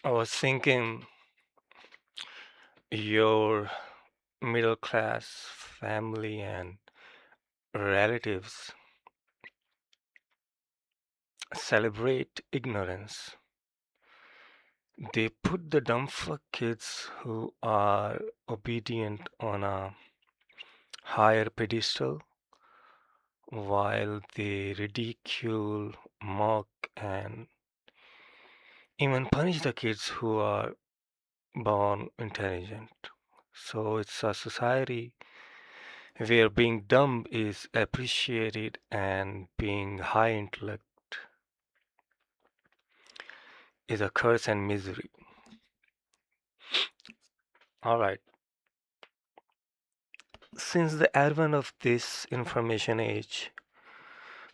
I was thinking your middle class family and relatives celebrate ignorance. They put the dumbfuck kids who are obedient on a higher pedestal while they ridicule, mock, and even punish the kids who are born intelligent. So it's a society where being dumb is appreciated and being high intellect is a curse and misery. All right. Since the advent of this information age,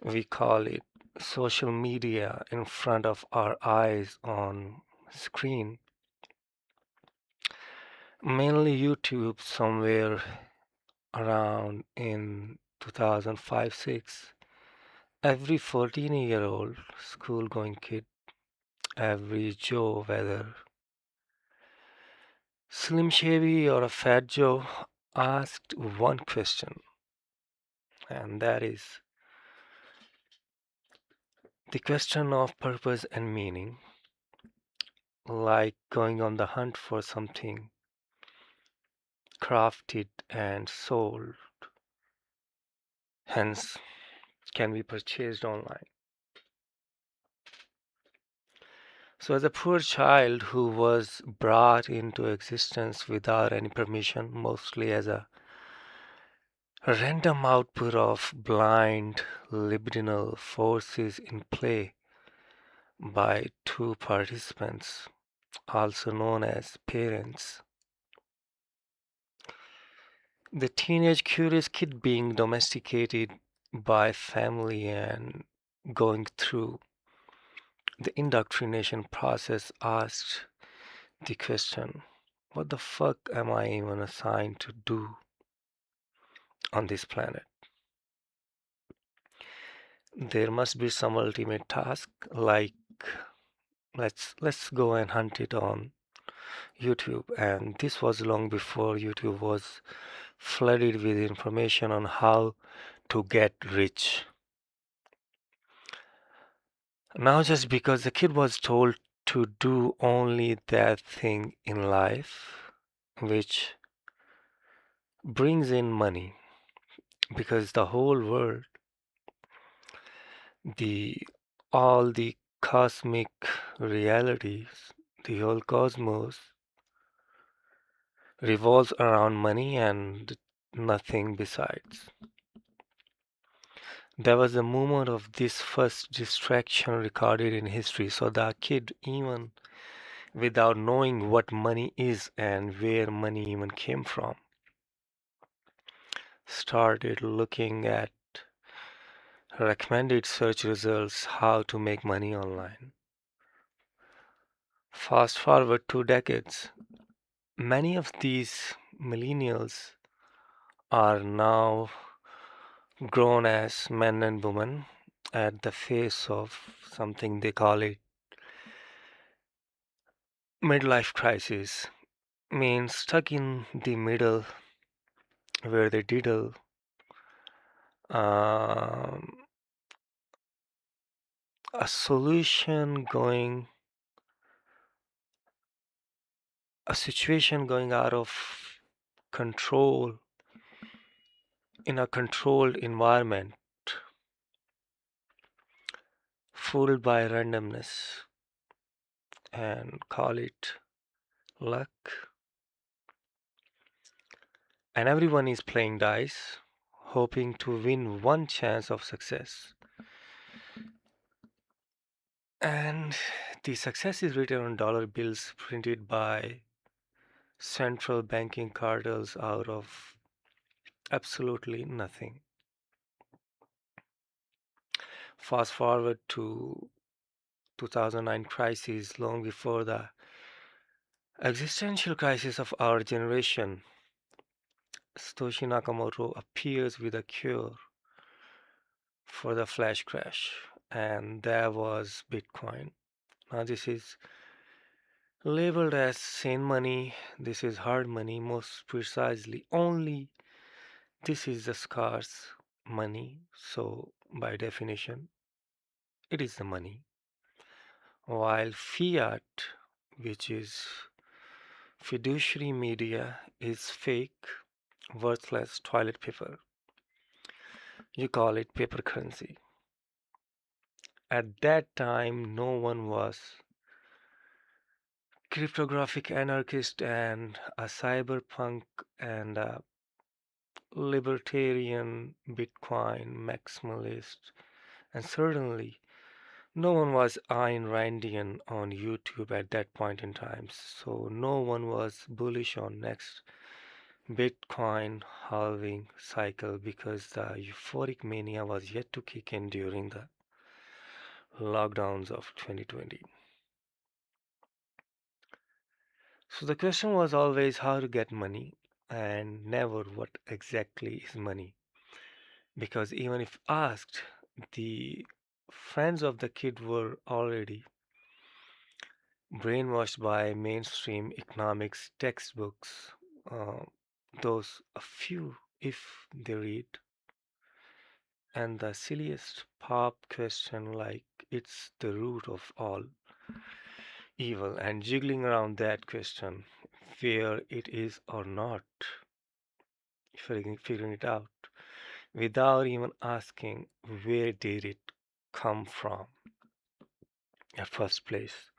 we call it social media in front of our eyes on screen, mainly YouTube somewhere around in 2005-6. Every 14-year-old school-going kid, every Joe, whether Slim Shady or a Fat Joe, asked one question, and that is the question of purpose and meaning, like going on the hunt for something crafted and sold, hence can be purchased online. So, as a poor child who was brought into existence without any permission, mostly as a random output of blind libidinal forces in play by two participants, also known as parents, the teenage curious kid being domesticated by family and going through the indoctrination process asked the question, what the fuck am I even assigned to do on this planet? There must be some ultimate task, like let's go and hunt it on YouTube. And this was long before YouTube was flooded with information on how to get rich. Now, just because the kid was told to do only that thing in life, which brings in money, because the whole world, the all the cosmic realities, the whole cosmos revolves around money and nothing besides. There was a moment of this first distraction recorded in history, so the kid, even without knowing what money is and where money even came from, started looking at recommended search results how to make money online. Fast forward 2 decades, many of these millennials are now grown as men and women at the face of something they call it midlife crisis, means stuck in the middle where they diddle um, a solution going, a situation going out of control in a controlled environment, fooled by randomness, and call it luck. And everyone is playing dice, hoping to win one chance of success. And the success is written on dollar bills printed by central banking cartels out of absolutely nothing. Fast forward to 2009 crisis, long before the existential crisis of our generation, Satoshi Nakamoto appears with a cure for the flash crash, and there was Bitcoin. Now, this is Labeled as sane money, this is hard money, most precisely. Only this is the scarce money, so by definition, it is the money. While fiat, which is fiduciary media, is fake, worthless toilet paper. You call it paper currency. At that time, no one was cryptographic anarchist and a cyberpunk and a libertarian Bitcoin maximalist, and certainly no one was Ayn Randian on YouTube at that point in time. So no one was bullish on next Bitcoin halving cycle because the euphoric mania was yet to kick in during the lockdowns of 2020. So the question was always how to get money and never what exactly is money. Because even if asked, the friends of the kid were already brainwashed by mainstream economics textbooks. Uh, those a few, if they read, and the silliest pop question like it's the root of all evil, and jiggling around that question, where it is or not, figuring it out, without even asking where did it come from at first place,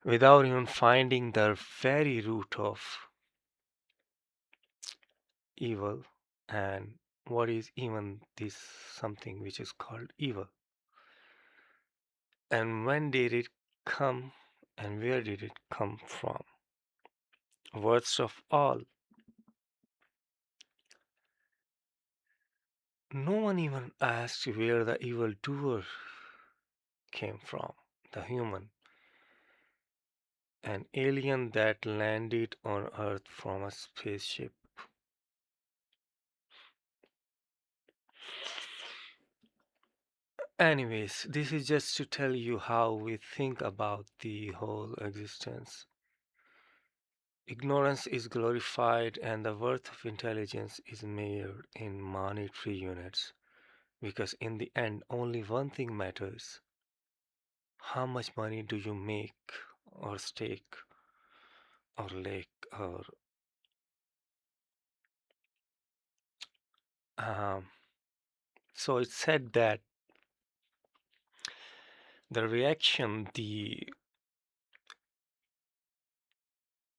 without even finding the very root of evil and what is even this something which is called evil, and when did it come and where did it come from. Worst of all, no one even asked where the evil doer came from, the human, an alien that landed on Earth from a spaceship. Anyways, this is just to tell you how we think about the whole existence. Ignorance is glorified, and the worth of intelligence is measured in monetary units. Because in the end, only one thing matters: how much money do you make, or stake, or lake, or. Um, so it's said that the reaction, the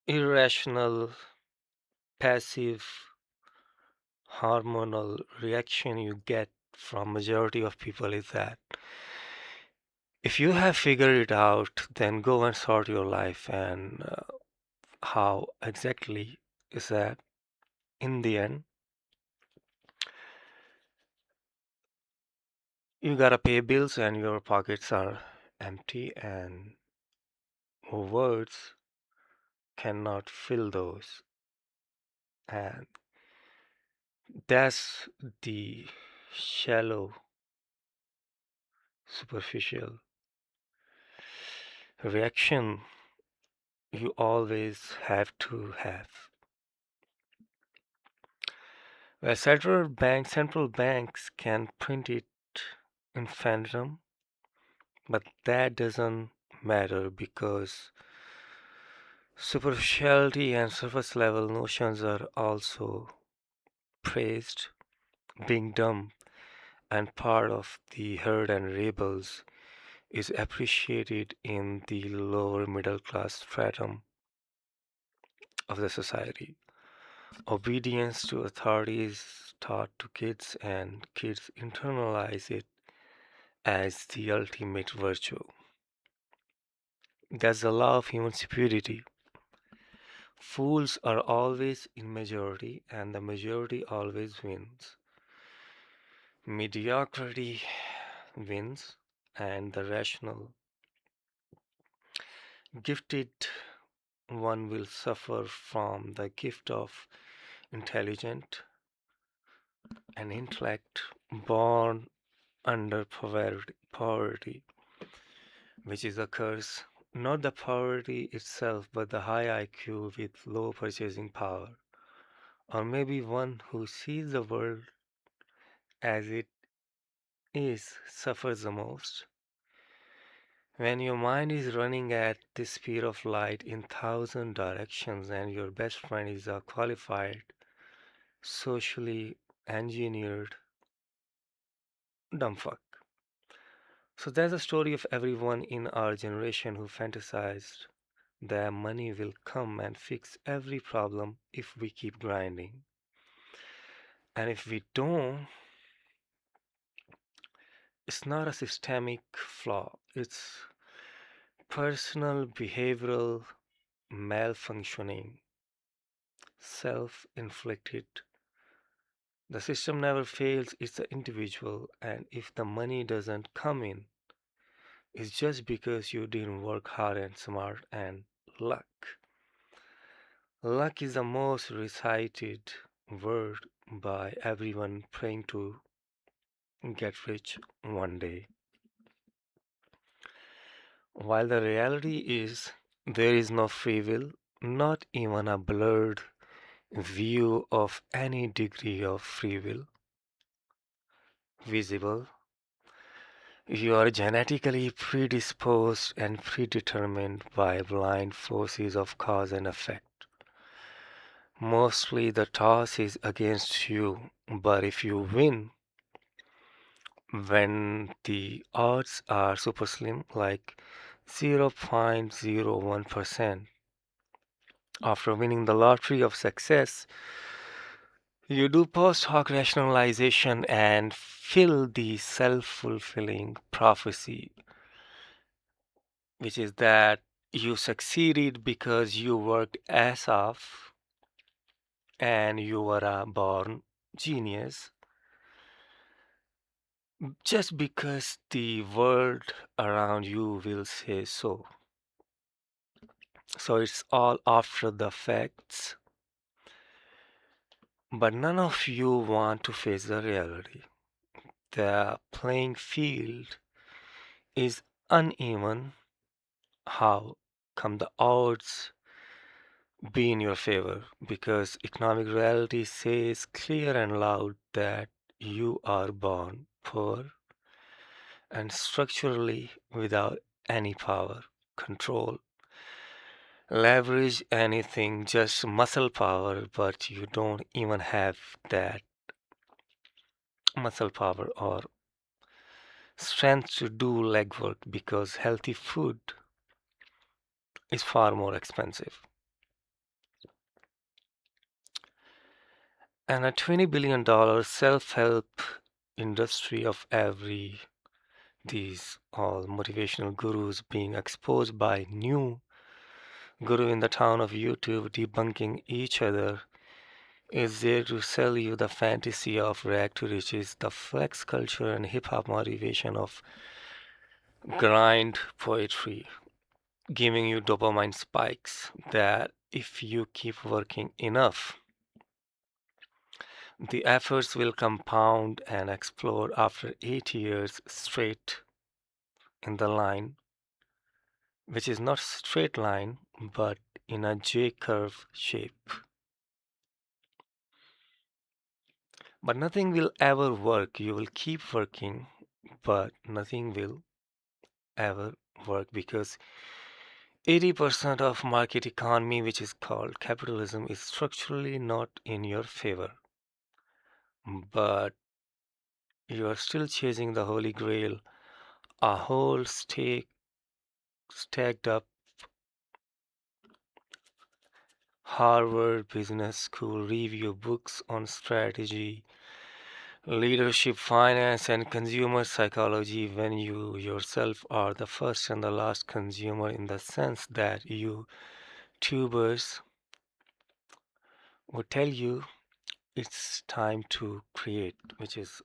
irrational, passive, hormonal reaction you get from majority of people is that if you have figured it out, then go and sort your life. And how exactly is that? In the end, you gotta pay bills and your pockets are empty, and words cannot fill those. And that's the shallow, superficial reaction you always have to have. Where central banks can print it infinitum, but that doesn't matter because superficiality and surface level notions are also praised. Being dumb and part of the herd and rebels is appreciated in the lower middle class stratum of the society. Obedience to authority is taught to kids, and kids internalize it as the ultimate virtue. That's the law of human stupidity. Fools are always in majority, and the majority always wins. Mediocrity wins, and the rational, gifted one will suffer from the gift of intelligent and intellect born under poverty, which is a curse Not the poverty itself, but the high IQ with low purchasing power. Or maybe one who sees the world as it is suffers the most. When your mind is running at the speed of light in thousand directions and your best friend is a qualified, socially engineered dumbfuck. So there's a story of everyone in our generation who fantasized that money will come and fix every problem if we keep grinding. And if we don't, it's not a systemic flaw, it's personal behavioral malfunctioning, self inflicted. The system never fails, it's the individual, and if the money doesn't come in, it's just because you didn't work hard and smart and luck. Luck is the most recited word by everyone praying to get rich one day. While the reality is there is no free will, not even a blurred view of any degree of free will visible. You are genetically predisposed and predetermined by blind forces of cause and effect. Mostly the toss is against you, but if you win, when the odds are super slim, like 0.01%, after winning the lottery of success, you do post hoc rationalization and fill the self fulfilling prophecy, which is that you succeeded because you worked ass off and you were a born genius, just because the world around you will say so. So it's all after the facts, but none of you want to face the reality. The playing field is uneven. How come the odds be in your favor? Because economic reality says clear and loud that you are born poor and structurally without any power, control, leverage, anything, just muscle power, but you don't even have that muscle power or strength to do legwork because healthy food is far more expensive. And a $20 billion self-help industry of every these all motivational gurus being exposed by new guru in the town of YouTube debunking each other is there to sell you the fantasy of rag to riches, the flex culture and hip hop motivation of grind poetry, giving you dopamine spikes that if you keep working enough, the efforts will compound and explode after 8 years straight in the line, which is not straight line but in a J curve shape. But nothing will ever work. You will keep working, but nothing will ever work because 80% of market economy, which is called capitalism, is structurally not in your favor. But you are still chasing the holy grail, a whole stacked up Harvard Business School review books on strategy, leadership, finance, and consumer psychology when you yourself are the first and the last consumer in the sense that you tubers would tell you it's time to create, which is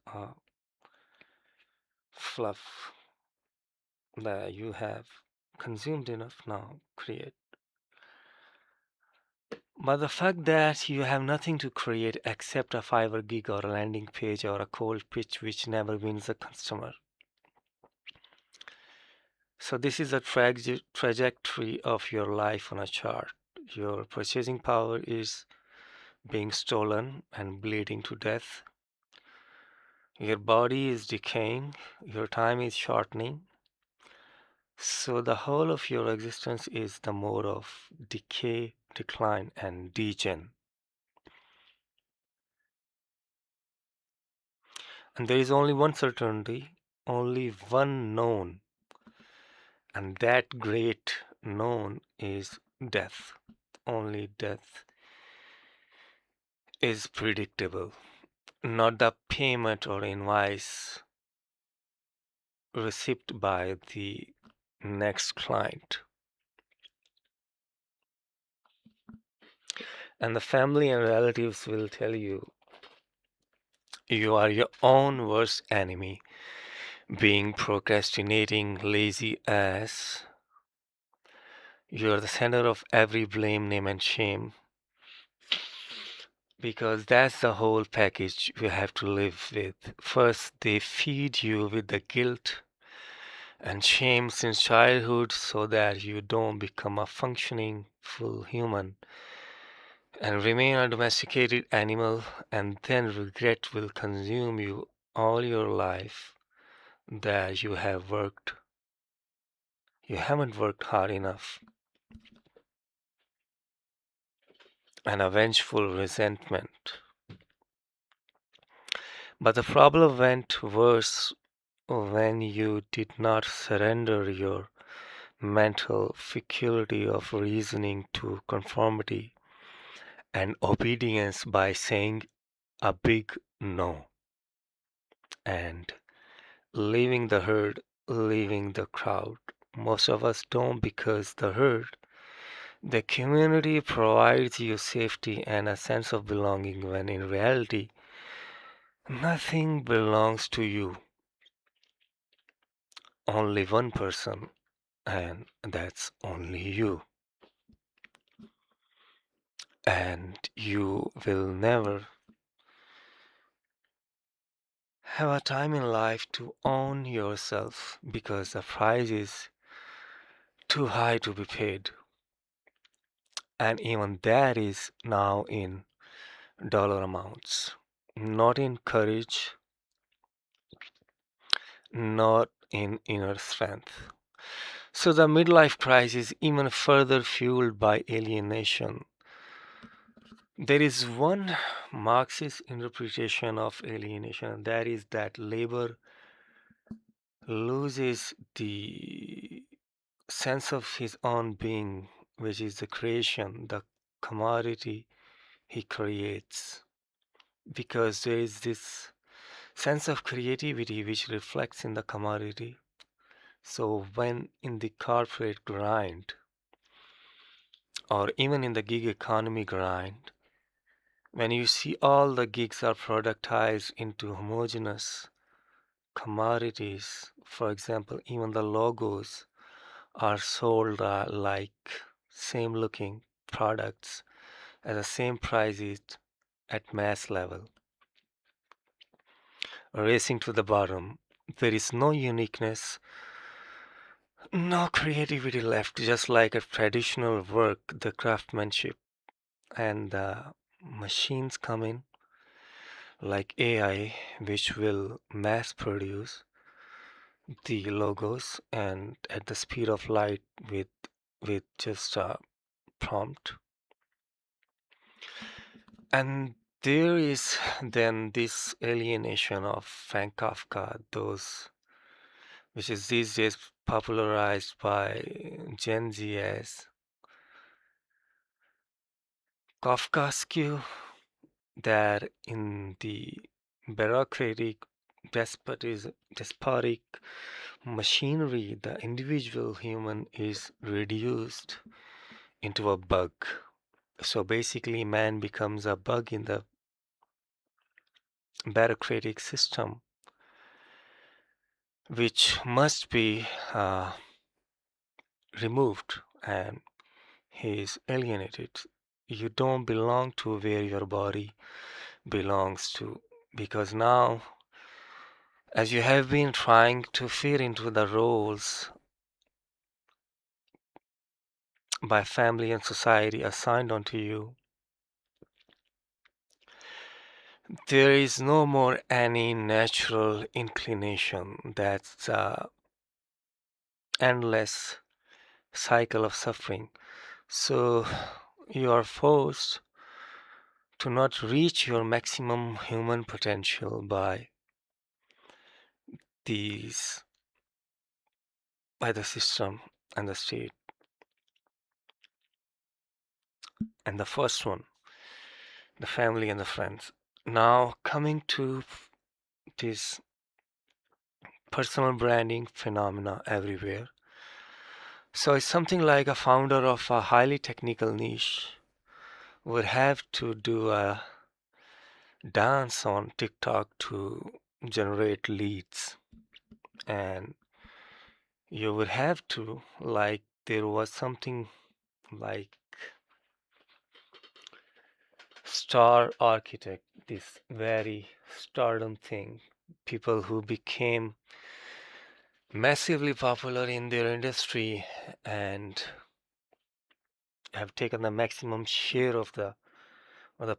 fluff that you have consumed enough now, create. But the fact that you have nothing to create except a Fiverr gig or a landing page or a cold pitch which never wins a customer. So this is a trajectory of your life on a chart. Your purchasing power is being stolen and bleeding to death. Your body is decaying, your time is shortening. So the whole of your existence is the mode of decay, decline, and degen. And there is only one certainty, only one known, and that great known is death. Only death is predictable, not the payment or invoice received by the next client. And the family and relatives will tell you you are your own worst enemy, being procrastinating, lazy ass. You are the center of every blame, name, and shame. Because that's the whole package you have to live with. First, they feed you with the guilt and shame since childhood so that you don't become a functioning, full human and remain a domesticated animal, and then regret will consume you all your life that you haven't worked hard enough, and a vengeful resentment. But the problem went worse when you did not surrender your mental faculty of reasoning to conformity and obedience by saying a big no and leaving the herd, leaving the crowd. Most of us don't because the community provides you safety and a sense of belonging when in reality, nothing belongs to you. Only one person, and that's only you. And you will never have a time in life to own yourself because the price is too high to be paid. And even that is now in dollar amounts, not in courage, not in inner strength. So the midlife crisis, even further fueled by alienation. There is one Marxist interpretation of alienation, and that is that labor loses the sense of his own being, which is the creation, the commodity he creates. Because there is this sense of creativity which reflects in the commodity. So when in the corporate grind, or even in the gig economy grind, when you see all the gigs are productized into homogeneous commodities, for example, even the logos are sold like same looking products at the same prices at mass level, racing to the bottom. There is no uniqueness, no creativity left, just like a traditional work, the craftsmanship, and the machines come in like AI, which will mass produce the logos and at the speed of light with just a prompt. And there is then this alienation of Frank Kafka, those which is these days popularized by Gen Z as Kafkaesque, that in the bureaucratic despotic machinery, the individual human is reduced into a bug. So basically, man becomes a bug in the bureaucratic system, which must be removed, and he is alienated. You don't belong to where your body belongs to, because now, as you have been trying to fit into the roles by family and society assigned onto you, there is no more any natural inclination. That's a endless cycle of suffering. So you are forced to not reach your maximum human potential these by the system and the state. And the first one, the family and the friends. Now coming to this personal branding phenomena everywhere. So it's something like a founder of a highly technical niche would have to do a dance on TikTok to generate leads. And you would have to, like, there was something like star architect, this very stardom thing, people who became massively popular in their industry and have taken the maximum share of the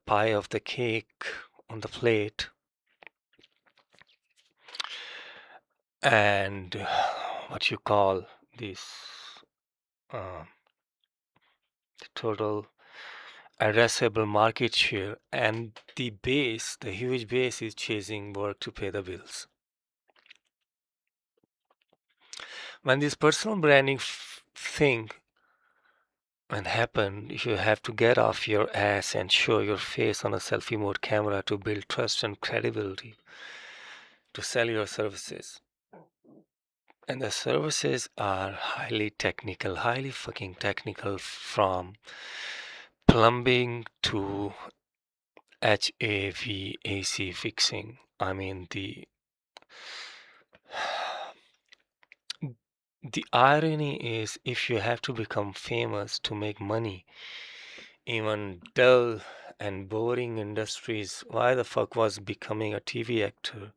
pie of the cake on the plate. And what you call this uh, total addressable market share, and the huge base is chasing work to pay the bills. When this personal branding thing when happen, you have to get off your ass and show your face on a selfie mode camera to build trust and credibility to sell your services. And the services are highly technical, highly fucking technical, from plumbing to HVAC fixing. I mean, the irony is, if you have to become famous to make money, even dull and boring industries, why the fuck was becoming a TV actor?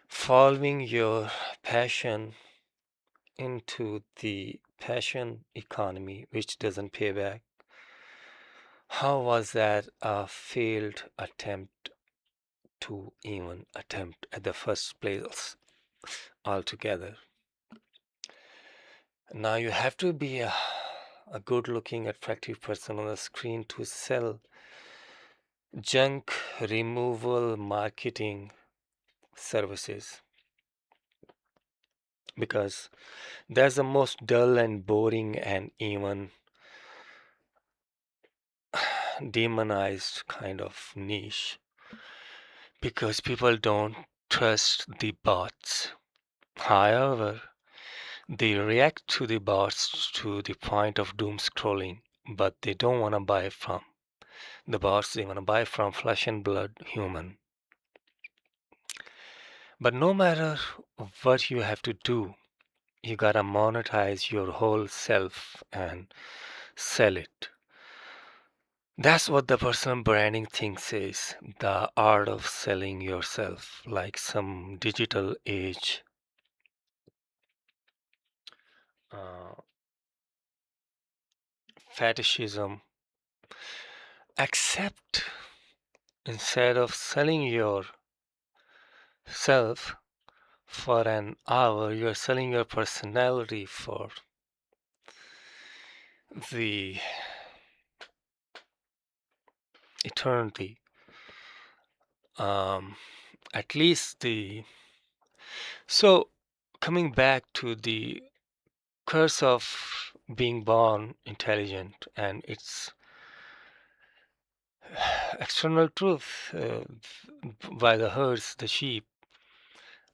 Following your passion into the passion economy, which doesn't pay back. How was that a failed attempt to even attempt at the first place altogether? Now you have to be a good looking, attractive person on the screen to sell junk removal marketing services, because that's the most dull and boring and even demonized kind of niche, because people don't trust the bots. However, they react to the bots to the point of doom scrolling, but they don't want to buy from the bots, they want to buy from flesh and blood human. But no matter what you have to do, you gotta monetize your whole self and sell it. That's what the personal branding thing says, the art of selling yourself, like some digital age uh, fetishism. Except instead of selling yourself for an hour, you're selling your personality for the eternity. Um, at least the. So, coming back to the curse of being born intelligent and its external truth, by the herds, the sheep,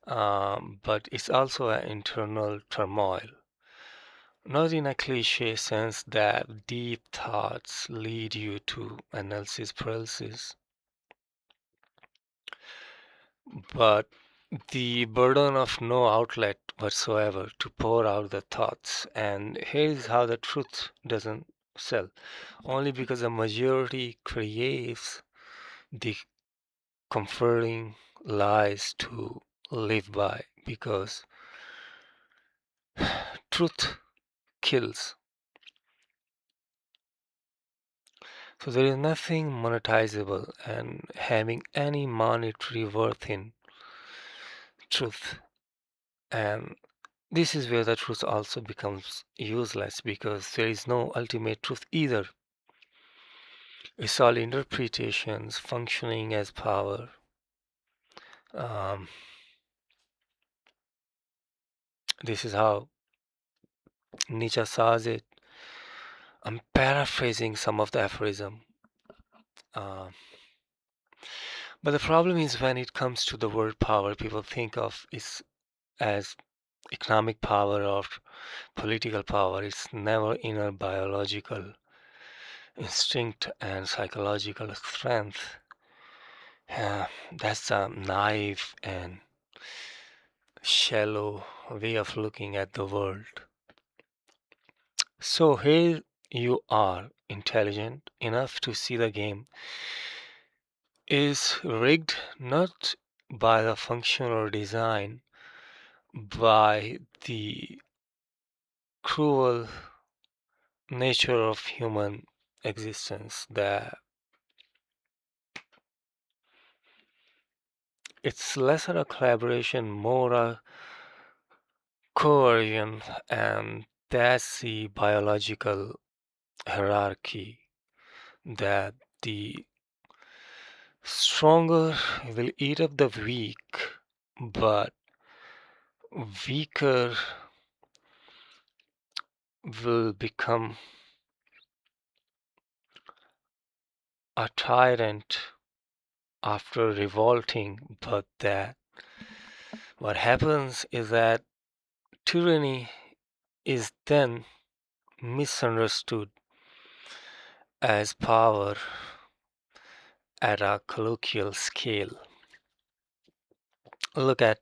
but it's also an internal turmoil. Not in a cliche sense that deep thoughts lead you to analysis paralysis, but the burden of no outlet whatsoever to pour out the thoughts. And here's how the truth doesn't sell. Only because the majority craves the comforting lies to live by, because truth kills. So there is nothing monetizable and having any monetary worth in truth. And this is where the truth also becomes useless because there is no ultimate truth either. It's all interpretations functioning as power. Um, this is how Nietzsche says it. I'm paraphrasing some of the aphorism. Uh, but the problem is when it comes to the word power, people think of it as economic power or political power. It's never inner biological instinct and psychological strength. That's a naive and shallow way of looking at the world. So here you are, intelligent enough to see the game is rigged not by the function or design, by the cruel nature of human existence, that it's lesser a collaboration, more a coercion, and that's the biological hierarchy that the stronger will eat up the weak, but weaker will become a tyrant after revolting. But that what happens is that tyranny is then misunderstood as power at a colloquial scale. Look at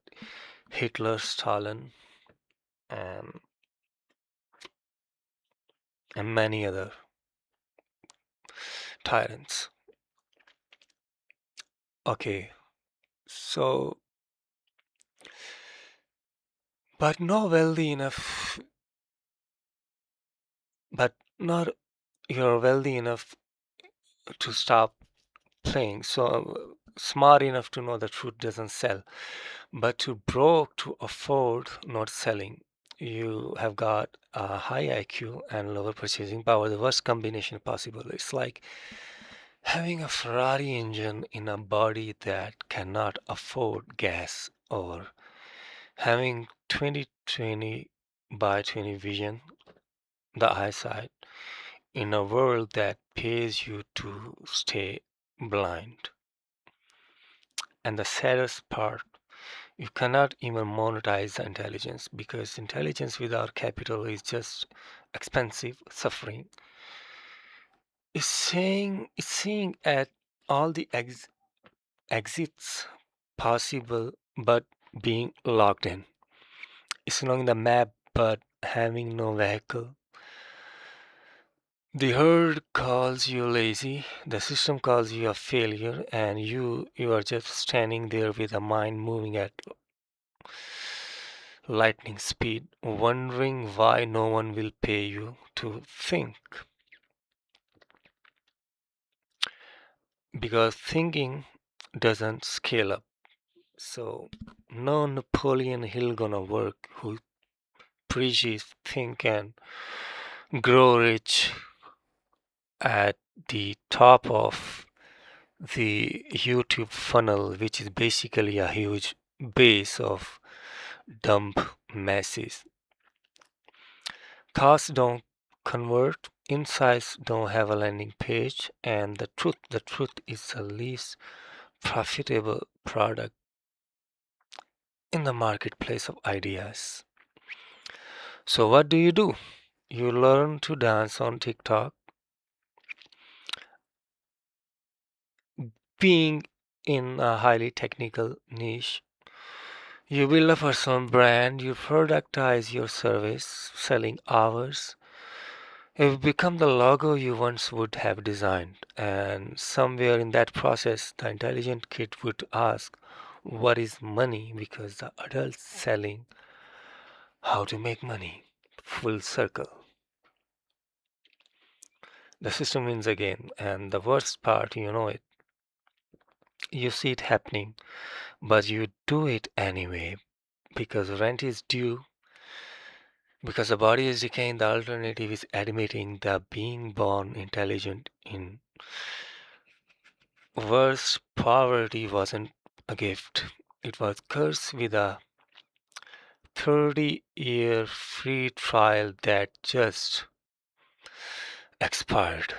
Hitler, Stalin, and, and many other tyrants. Okay, so, but not wealthy enough, but not you're wealthy enough to stop playing, so smart enough to know the truth doesn't sell, but too broke to afford not selling. You have got a high IQ and lower purchasing power, the worst combination possible. It's like having a Ferrari engine in a body that cannot afford gas, or having 20/20 by 20 vision, the eyesight, in a world that pays you to stay blind. And the saddest part, you cannot even monetize the intelligence because intelligence without capital is just expensive suffering. It's seeing at all the exits possible but being locked in. It's knowing the map but having no vehicle. The herd calls you lazy, the system calls you a failure, and you are just standing there with a mind moving at lightning speed, wondering why no one will pay you to think. Because thinking doesn't scale up. So no Napoleon Hill gonna work who preaches think and grow rich at the top of the YouTube funnel, which is basically a huge base of dumb masses. Costs don't convert, insights don't have a landing page, and the truth is the least profitable product in the marketplace of ideas. So what do? You learn to dance on TikTok, being in a highly technical niche. You build a personal brand, you productize your service, selling hours. You become the logo you once would have designed. And somewhere in that process, the intelligent kid would ask, what is money? Because the adult's selling how to make money. Full circle. The system wins again. And the worst part, you know it. You see it happening, but you do it anyway because rent is due, because the body is decaying. The alternative is admitting that being born intelligent in worse poverty wasn't a gift. It was cursed with a 30-year free trial that just expired.